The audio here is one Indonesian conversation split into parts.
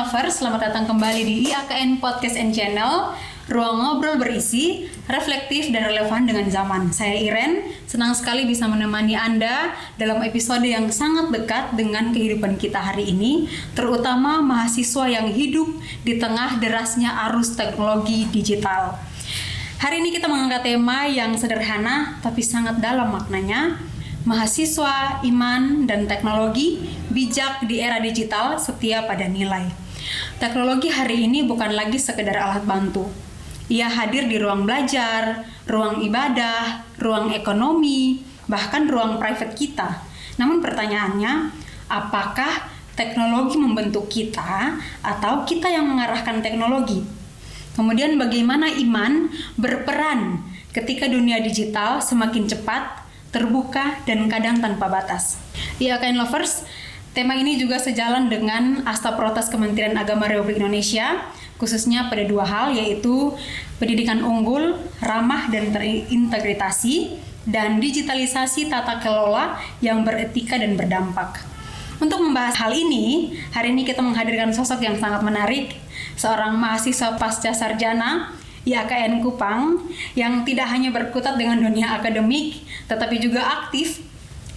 Lovers, selamat datang kembali di IAKN Podcast and Channel. Ruang ngobrol berisi, reflektif dan relevan dengan zaman. Saya Iren, senang sekali bisa menemani Anda dalam episode yang sangat dekat dengan kehidupan kita hari ini, terutama mahasiswa yang hidup di tengah derasnya arus teknologi digital. Hari ini kita mengangkat tema yang sederhana tapi sangat dalam maknanya, mahasiswa, iman, dan teknologi bijak di era digital setia pada nilai. Teknologi hari ini bukan lagi sekedar alat bantu. Ia hadir di ruang belajar, ruang ibadah, ruang ekonomi, bahkan ruang private kita. Namun pertanyaannya, apakah teknologi membentuk kita atau kita yang mengarahkan teknologi? Kemudian bagaimana iman berperan ketika dunia digital semakin cepat, terbuka, dan kadang tanpa batas? IAKN Lovers, tema ini juga sejalan dengan Asta Protes Kementerian Agama Republik Indonesia, khususnya pada dua hal, yaitu pendidikan unggul, ramah dan terintegrasi, dan digitalisasi tata kelola yang beretika dan berdampak. Untuk membahas hal ini, hari ini kita menghadirkan sosok yang sangat menarik, seorang mahasiswa pasca sarjana IAKN Kupang yang tidak hanya berkutat dengan dunia akademik, tetapi juga aktif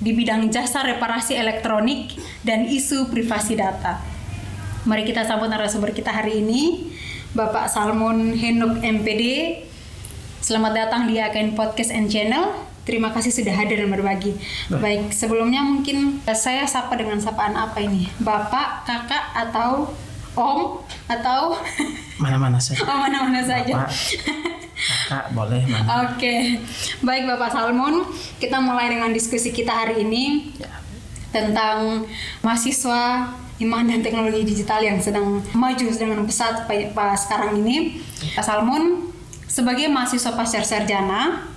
di bidang jasa reparasi elektronik dan isu privasi data. Mari kita sambut narasumber kita hari ini, Bapak Salmon Henuk MPD. Selamat datang di IAKN Podcast and Channel. Terima kasih sudah hadir dan berbagi. Baik, sebelumnya mungkin saya sapa dengan sapaan apa ini? Bapak, kakak, atau om, atau mana-mana saja. Oh, mana-mana saja. Bapak, kakak, boleh mana. Oke. Baik Bapak Salmon, kita mulai dengan diskusi kita hari ini tentang mahasiswa, iman dan teknologi digital yang sedang maju dengan pesat sekarang ini. Pak Salmon, sebagai mahasiswa pasca sarjana,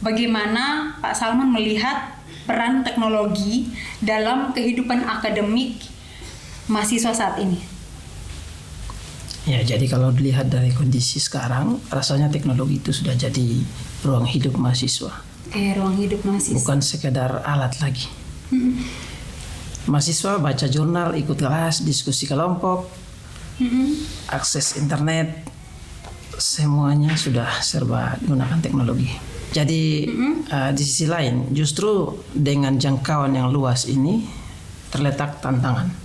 bagaimana Pak Salmon melihat peran teknologi dalam kehidupan akademik mahasiswa saat ini? Ya, jadi kalau dilihat dari kondisi sekarang, rasanya teknologi itu sudah jadi ruang hidup mahasiswa. Ruang hidup mahasiswa. Bukan sekedar alat lagi. Mahasiswa baca jurnal, ikut kelas, diskusi kelompok, akses internet, semuanya sudah serba gunakan teknologi. Jadi di sisi lain, justru dengan jangkauan yang luas ini terletak tantangan.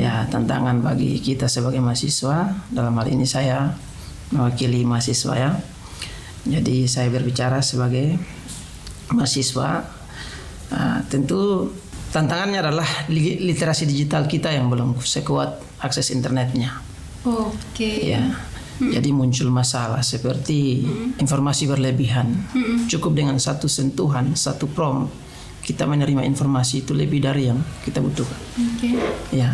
Ya, tantangan bagi kita sebagai mahasiswa. Dalam hal ini saya mewakili mahasiswa ya. Jadi saya berbicara sebagai mahasiswa. Tentu tantangannya adalah literasi digital kita yang belum sekuat akses internetnya. Oke. Ya. Jadi muncul masalah seperti informasi berlebihan. Cukup dengan satu sentuhan, satu prompt, kita menerima informasi itu lebih dari yang kita butuhkan. Ya.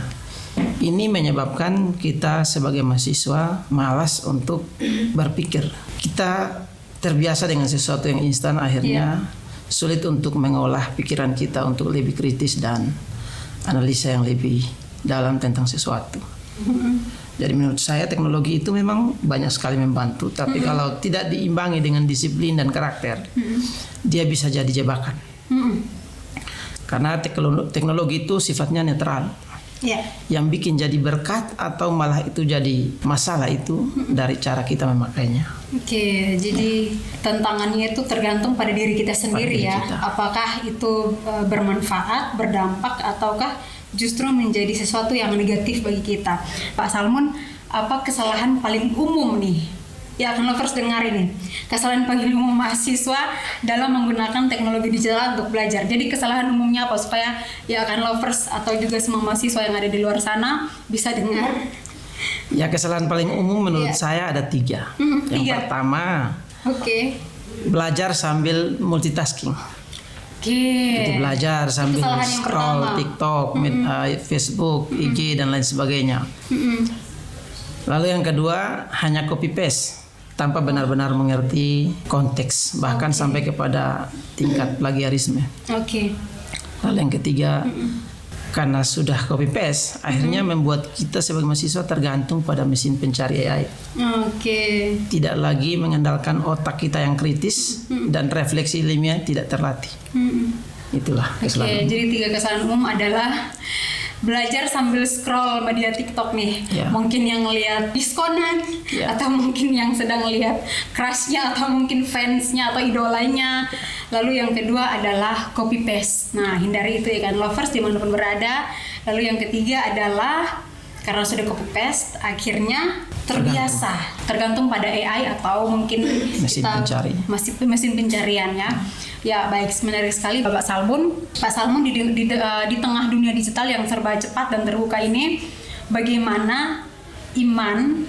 Ini menyebabkan kita sebagai mahasiswa malas untuk berpikir. Kita terbiasa dengan sesuatu yang instan, akhirnya sulit untuk mengolah pikiran kita untuk lebih kritis dan analisa yang lebih dalam tentang sesuatu. Jadi menurut saya teknologi itu memang banyak sekali membantu, tapi kalau tidak diimbangi dengan disiplin dan karakter, dia bisa jadi jebakan. Karena teknologi itu sifatnya netral. Yang bikin jadi berkat atau malah itu jadi masalah itu dari cara kita memakainya. Oke, jadi tantangannya itu tergantung pada diri kita sendiri ya. Apakah itu bermanfaat, berdampak, ataukah justru menjadi sesuatu yang negatif bagi kita. Pak Salmon, apa kesalahan paling umum nih? Ya, akan Lovers dengar ini. Kesalahan paling umum mahasiswa dalam menggunakan teknologi digital untuk belajar. Jadi kesalahan umumnya apa supaya ya akan Lovers atau juga semua mahasiswa yang ada di luar sana bisa dengar? Ya, kesalahan paling umum menurut saya ada 3. Yang pertama, belajar sambil multitasking. Jadi belajar sambil scroll TikTok, Facebook, IG dan lain sebagainya. Lalu yang kedua, hanya copy paste tanpa benar-benar mengerti konteks, bahkan sampai kepada tingkat plagiarisme. Lalu yang ketiga, karena sudah copy paste, akhirnya membuat kita sebagai mahasiswa tergantung pada mesin pencari AI. Tidak lagi mengandalkan otak kita yang kritis dan refleksi ilmiah tidak terlatih. Itulah kesalahan. Jadi 3 kesalahan umum adalah belajar sambil scroll media TikTok nih. Mungkin yang lihat diskonan, atau mungkin yang sedang lihat crushnya, atau mungkin fansnya atau idolanya. Lalu yang kedua adalah copy paste. Nah, hindari itu ya kan, lovers dimanapun berada. Lalu yang ketiga adalah karena sudah copy paste, akhirnya tergantung pada AI atau mungkin mesin pencarian ya. Ya baik, menarik sekali Pak Salmun di tengah dunia digital yang serba cepat dan terbuka ini, bagaimana iman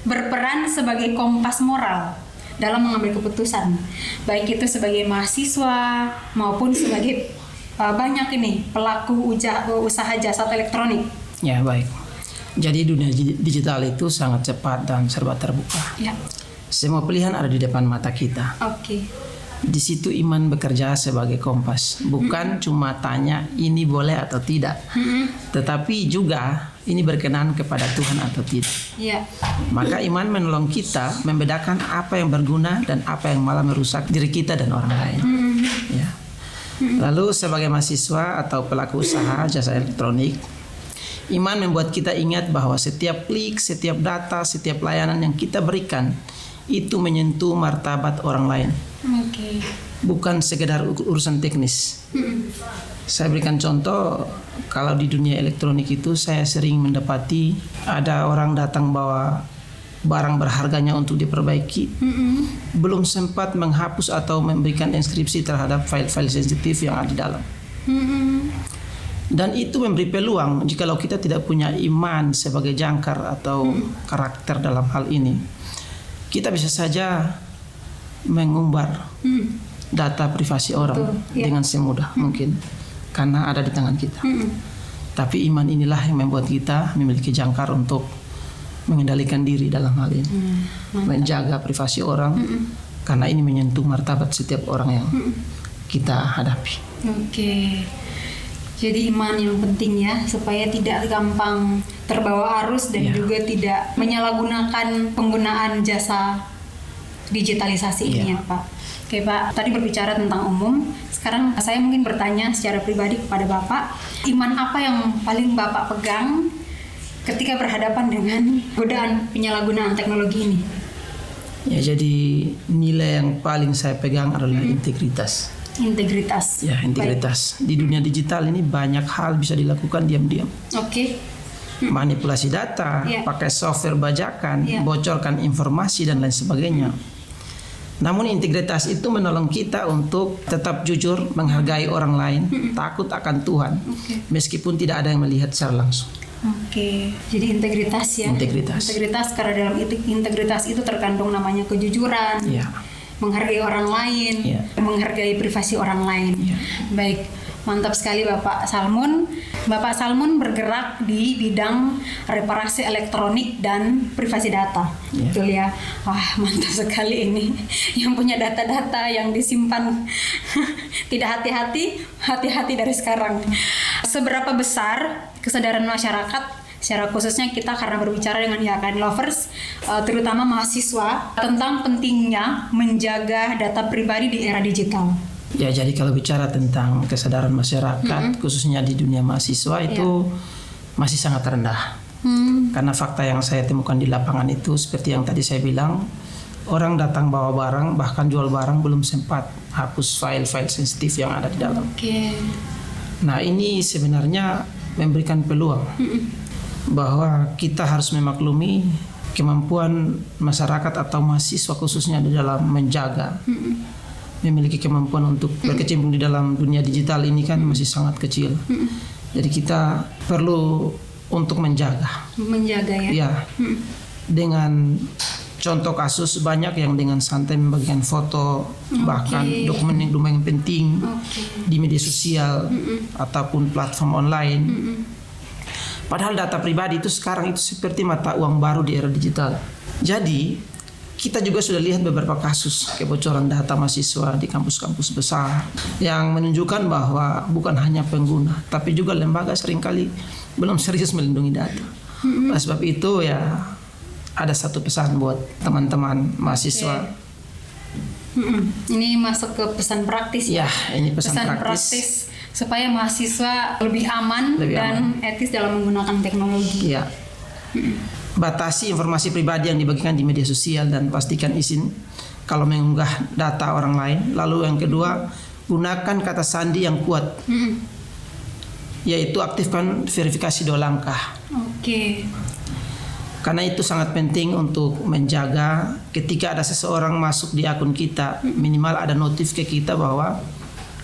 berperan sebagai kompas moral dalam mengambil keputusan, baik itu sebagai mahasiswa maupun sebagai banyak ini pelaku usaha jasa elektronik. Ya baik. Jadi dunia digital itu sangat cepat dan serba terbuka. Ya. Semua pilihan ada di depan mata kita. Oke. Di situ iman bekerja sebagai kompas, bukan cuma tanya ini boleh atau tidak, tetapi juga ini berkenan kepada Tuhan atau tidak. Yeah. Maka iman menolong kita membedakan apa yang berguna dan apa yang malah merusak diri kita dan orang lain. Ya. Lalu sebagai mahasiswa atau pelaku usaha jasa elektronik, iman membuat kita ingat bahwa setiap klik, setiap data, setiap layanan yang kita berikan itu menyentuh martabat orang lain. Okay. Bukan sekedar urusan teknis. Saya berikan contoh, kalau di dunia elektronik itu saya sering mendapati ada orang datang bawa barang berharganya untuk diperbaiki, belum sempat menghapus atau memberikan inskripsi terhadap file-file sensitif yang ada di dalam. Dan itu memberi peluang jikalau kita tidak punya iman sebagai jangkar atau karakter dalam hal ini, kita bisa saja mengumbar data privasi orang dengan semudah mungkin karena ada di tangan kita. Tapi iman inilah yang membuat kita memiliki jangkar untuk mengendalikan diri dalam hal ini, menjaga privasi orang, karena ini menyentuh martabat setiap orang yang kita hadapi. Oke. Jadi iman yang penting ya, supaya tidak gampang terbawa arus dan juga tidak menyalahgunakan penggunaan jasa digitalisasi ini ya Pak. Oke Pak, tadi berbicara tentang umum. Sekarang saya mungkin bertanya secara pribadi kepada Bapak, iman apa yang paling Bapak pegang ketika berhadapan dengan godaan penyalahgunaan teknologi ini? Ya, jadi nilai yang paling saya pegang adalah integritas. Integritas. Ya, integritas. Baik. Di dunia digital ini banyak hal bisa dilakukan diam-diam. Oke. Manipulasi data, pakai software bajakan, bocorkan informasi dan lain sebagainya. Namun integritas itu menolong kita untuk tetap jujur, menghargai orang lain, takut akan Tuhan, meskipun tidak ada yang melihat secara langsung. Oke, jadi integritas ya. Integritas karena dalam integritas itu terkandung namanya kejujuran, menghargai orang lain, menghargai privasi orang lain. Baik, mantap sekali Bapak Salmun. Bapak Salmun bergerak di bidang reparasi elektronik dan privasi data. Betul ya? Wah, mantap sekali ini. Yang punya data-data yang disimpan tidak hati-hati dari sekarang. Seberapa besar kesadaran masyarakat, secara khususnya kita karena berbicara dengan IAKN lovers, terutama mahasiswa, tentang pentingnya menjaga data pribadi di era digital? Ya, jadi kalau bicara tentang kesadaran masyarakat, khususnya di dunia mahasiswa itu masih sangat rendah. Karena fakta yang saya temukan di lapangan itu seperti yang tadi saya bilang, orang datang bawa barang, bahkan jual barang belum sempat hapus file-file sensitif yang ada di dalam. Nah, ini sebenarnya memberikan peluang bahwa kita harus memaklumi kemampuan masyarakat atau mahasiswa khususnya di dalam menjaga, memiliki kemampuan untuk berkecimpung di dalam dunia digital ini kan masih sangat kecil. Jadi kita perlu untuk menjaga ya. Dengan contoh kasus banyak yang dengan santai membagikan foto, bahkan dokumen yang penting di media sosial ataupun platform online. Padahal data pribadi itu sekarang itu seperti mata uang baru di era digital. Jadi kita juga sudah lihat beberapa kasus kebocoran data mahasiswa di kampus-kampus besar yang menunjukkan bahwa bukan hanya pengguna, tapi juga lembaga seringkali belum serius melindungi data. Oleh sebab itu ya ada satu pesan buat teman-teman mahasiswa. Ini masuk ke pesan praktis ya. Ini pesan praktis supaya mahasiswa lebih aman etis dalam menggunakan teknologi. Ya. Batasi informasi pribadi yang dibagikan di media sosial dan pastikan izin kalau mengunggah data orang lain. Lalu yang kedua, gunakan kata sandi yang kuat. Yaitu aktifkan verifikasi 2 langkah. Oke. Karena itu sangat penting untuk menjaga ketika ada seseorang masuk di akun kita, minimal ada notif ke kita bahwa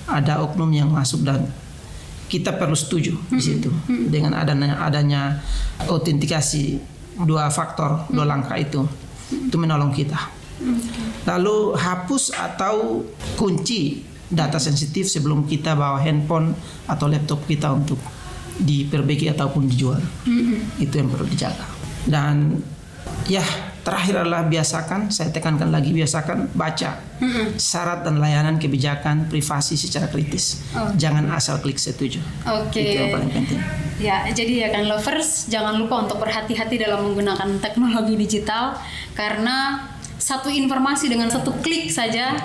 ada oknum yang masuk dan kita perlu setuju di situ dengan adanya autentikasi 2 faktor 2 langkah itu menolong kita. Lalu hapus atau kunci data sensitif sebelum kita bawa handphone atau laptop kita untuk diperbaiki ataupun dijual. Itu yang perlu dijaga. Dan ya terakhir adalah biasakan, saya tekankan lagi, biasakan baca syarat dan layanan kebijakan privasi secara kritis. Jangan asal klik setuju. Oke. Itu yang paling penting. Ya, jadi ya kan lovers, jangan lupa untuk berhati-hati dalam menggunakan teknologi digital, karena satu informasi dengan 1 klik saja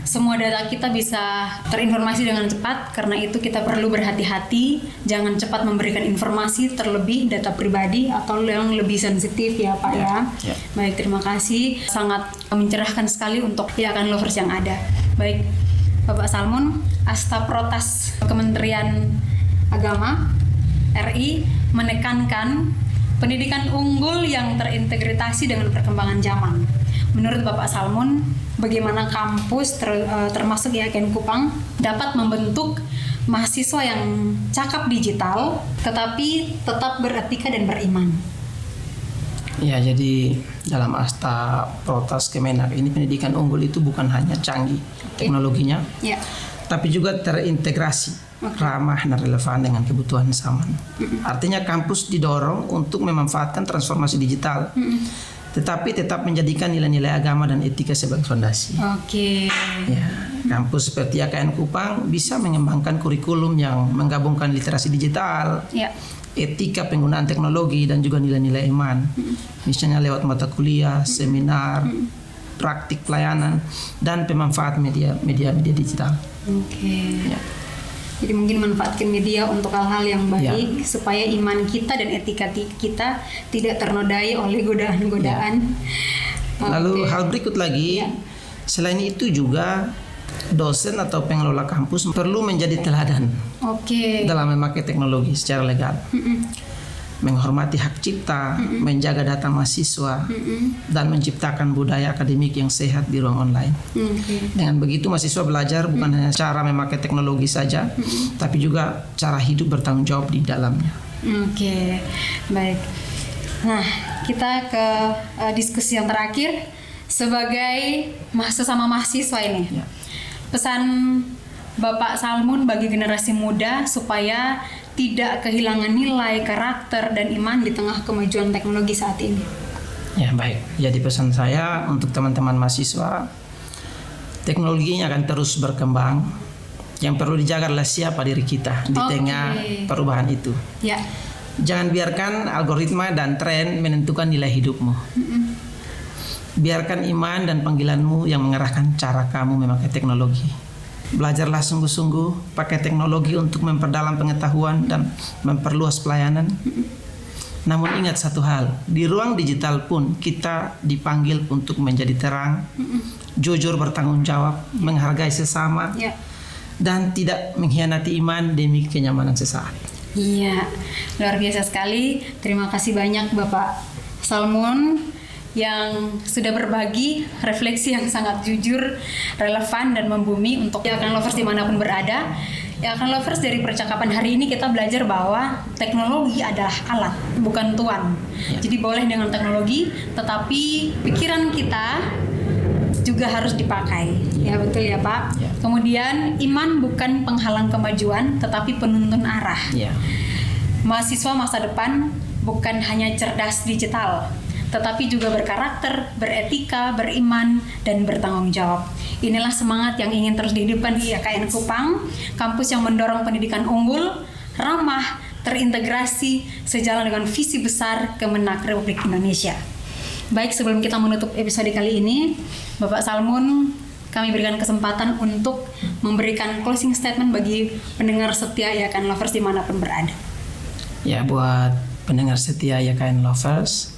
semua data kita bisa terinformasi dengan cepat. Karena itu kita perlu berhati-hati, jangan cepat memberikan informasi, terlebih data pribadi atau yang lebih sensitif ya Pak ya. Baik, terima kasih, sangat mencerahkan sekali untuk ya kan lovers yang ada. Baik, Bapak Salmun, Astaprotas Kementerian Agama RI menekankan pendidikan unggul yang terintegrasi dengan perkembangan zaman. Menurut Bapak Salmun, bagaimana kampus termasuk IAKN Kupang dapat membentuk mahasiswa yang cakap digital tetapi tetap beretika dan beriman? Ya, jadi dalam Astaprotas Kemenak ini pendidikan unggul itu bukan hanya canggih teknologinya, tapi juga terintegrasi, ramah dan relevan dengan kebutuhan zaman. Artinya kampus didorong untuk memanfaatkan transformasi digital, tetapi tetap menjadikan nilai-nilai agama dan etika sebagai fondasi. Ya, kampus seperti IAKN Kupang bisa mengembangkan kurikulum yang menggabungkan literasi digital, etika penggunaan teknologi dan juga nilai-nilai iman. Misalnya lewat mata kuliah, seminar, praktik pelayanan dan pemanfaat media digital. Ya. Jadi mungkin manfaatkan media untuk hal-hal yang baik supaya iman kita dan etika kita tidak ternodai oleh godaan-godaan. Lalu hal berikut lagi, selain itu juga dosen atau pengelola kampus perlu menjadi teladan dalam memakai teknologi secara legal. Menghormati hak cipta, menjaga data mahasiswa, dan menciptakan budaya akademik yang sehat di ruang online. Dengan begitu mahasiswa belajar bukan hanya cara memakai teknologi saja, tapi juga cara hidup bertanggung jawab di dalamnya. Baik. Nah, kita ke diskusi yang terakhir sebagai sesama mahasiswa ini. Pesan Bapak Salmun bagi generasi muda supaya tidak kehilangan nilai, karakter, dan iman di tengah kemajuan teknologi saat ini. Ya, baik. Jadi pesan saya untuk teman-teman mahasiswa, teknologinya akan terus berkembang. Yang perlu dijaga adalah siapa diri kita di tengah perubahan itu. Jangan biarkan algoritma dan tren menentukan nilai hidupmu. Biarkan iman dan panggilanmu yang mengarahkan cara kamu memakai teknologi. Belajarlah sungguh-sungguh pakai teknologi untuk memperdalam pengetahuan dan memperluas pelayanan. Namun ingat satu hal, di ruang digital pun kita dipanggil untuk menjadi terang, jujur bertanggung jawab, menghargai sesama, dan tidak mengkhianati iman demi kenyamanan sesaat. Iya, luar biasa sekali. Terima kasih banyak Bapak Salmun yang sudah berbagi refleksi yang sangat jujur, relevan, dan membumi untuk IAKN Lovers dimanapun berada. IAKN Lovers, dari percakapan hari ini kita belajar bahwa teknologi adalah alat, bukan tuan. Jadi boleh dengan teknologi, tetapi pikiran kita juga harus dipakai. Ya betul ya Pak. Kemudian iman bukan penghalang kemajuan, tetapi penuntun arah. Mahasiswa masa depan bukan hanya cerdas digital, tetapi juga berkarakter, beretika, beriman, dan bertanggung jawab. Inilah semangat yang ingin terus dihidupkan di IAKN Kupang, kampus yang mendorong pendidikan unggul, ramah, terintegrasi, sejalan dengan visi besar Kemenak Republik Indonesia. Baik, sebelum kita menutup episode kali ini, Bapak Salmun kami berikan kesempatan untuk memberikan closing statement bagi pendengar setia YKN Lovers dimanapun berada. Ya, buat pendengar setia YKN Lovers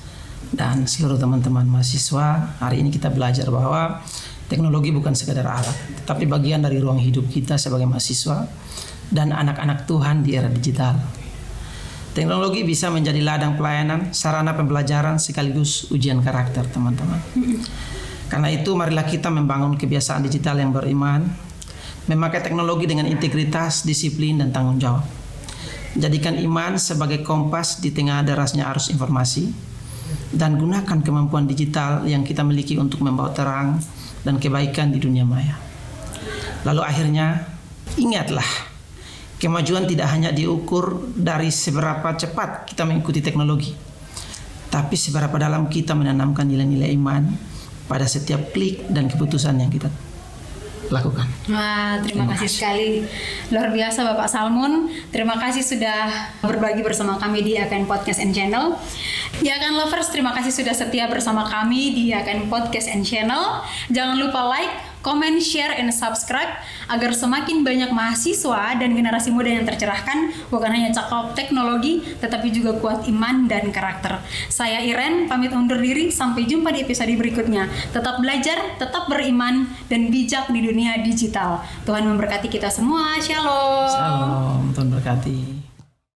dan seluruh teman-teman mahasiswa, hari ini kita belajar bahwa teknologi bukan sekadar alat, tetapi bagian dari ruang hidup kita sebagai mahasiswa dan anak-anak Tuhan di era digital. Teknologi bisa menjadi ladang pelayanan, sarana pembelajaran sekaligus ujian karakter, teman-teman. Karena itu marilah kita membangun kebiasaan digital yang beriman, memakai teknologi dengan integritas, disiplin, dan tanggung jawab. Jadikan iman sebagai kompas di tengah derasnya arus informasi, dan gunakan kemampuan digital yang kita miliki untuk membawa terang dan kebaikan di dunia maya. Lalu akhirnya, ingatlah, kemajuan tidak hanya diukur dari seberapa cepat kita mengikuti teknologi, tapi seberapa dalam kita menanamkan nilai-nilai iman pada setiap klik dan keputusan yang kita lakukan. Wah, terima kasih sekali. Luar biasa Bapak Salmon. Terima kasih sudah berbagi bersama kami di YKN Podcast and Channel. YKN Lovers, terima kasih sudah setia bersama kami di YKN Podcast and Channel. Jangan lupa like, comment, share, and subscribe agar semakin banyak mahasiswa dan generasi muda yang tercerahkan, bukan hanya cakap teknologi, tetapi juga kuat iman dan karakter. Saya Iren, pamit undur diri. Sampai jumpa di episode berikutnya. Tetap belajar, tetap beriman, dan bijak di dunia digital. Tuhan memberkati kita semua. Shalom. Salam, Tuhan berkati.